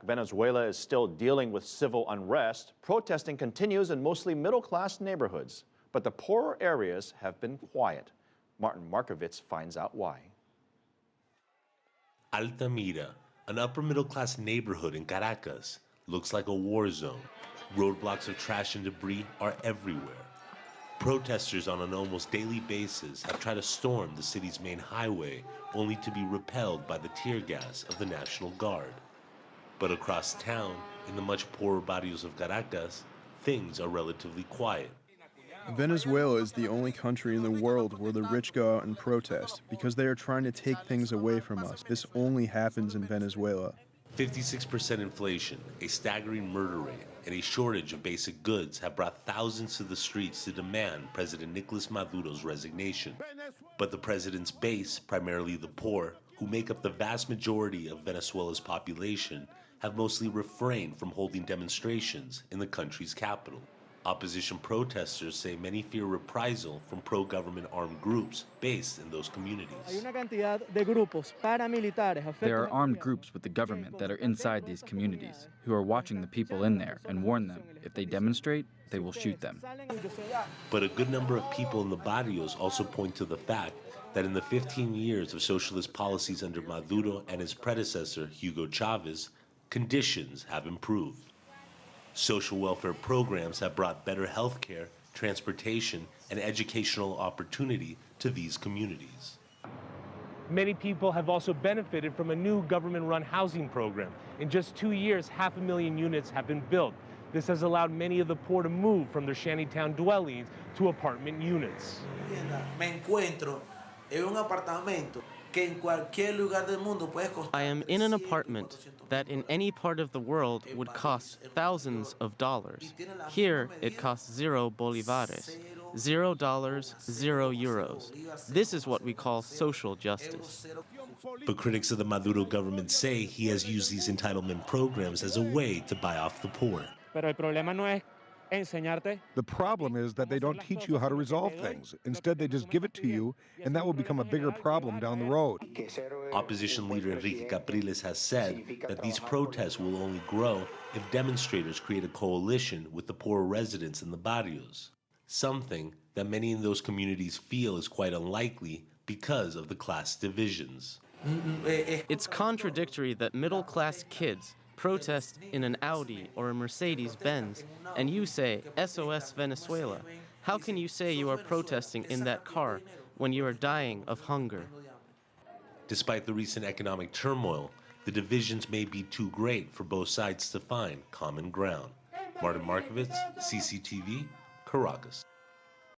Venezuela is still dealing with civil unrest. Protesting continues in mostly middle-class neighborhoods, but the poorer areas have been quiet. Markovits finds out why. Altamira, an upper-middle-class neighborhood in Caracas, looks like a war zone. Roadblocks of trash and debris are everywhere. Protesters on an almost daily basis have tried to storm the city's main highway, only to be repelled by the tear gas of the National Guard. But across town, in the much poorer barrios of Caracas, things are relatively quiet. Venezuela is the only country in the world where the rich go out and protest because they are trying to take things away from us. This only happens in Venezuela. 56% inflation, a staggering murder rate, and a shortage of basic goods have brought thousands to the streets to demand President Nicolas Maduro's resignation. But the president's base, primarily the poor, who make up the vast majority of Venezuela's population, have mostly refrained from holding demonstrations in the country's capital. Opposition protesters say many fear reprisal from pro-government armed groups based in those communities. There are armed groups with the government that are inside these communities, who are watching the people in there and warn them if they demonstrate, they will shoot them. But a good number of people in the barrios also point to the fact that in the 15 years of socialist policies under Maduro and his predecessor, Hugo Chavez, conditions have improved. Social welfare programs have brought better health care, transportation, and educational opportunity to these communities. Many people have also benefited from a new government-run housing program. In just 2 years, 500,000 units have been built. This has allowed many of the poor to move from their shantytown dwellings to apartment units. I am in an apartment that in any part of the world would cost thousands of dollars. Here, it costs 0 bolivares, $0, 0 euros. This is what we call social justice. But critics of the Maduro government say he has used these entitlement programs as a way to buy off the poor. The problem is that they don't teach you how to resolve things. Instead, they just give it to you, and that will become a bigger problem down the road. Opposition leader Enrique Capriles has said that these protests will only grow if demonstrators create a coalition with the poorer residents in the barrios, something that many in those communities feel is quite unlikely because of the class divisions. It's contradictory that middle-class kids protest in an Audi or a Mercedes-Benz, and you say, SOS Venezuela. How can you say you are protesting in that car when you are dying of hunger? Despite the recent economic turmoil, the divisions may be too great for both sides to find common ground. Markovits, CCTV, Caracas.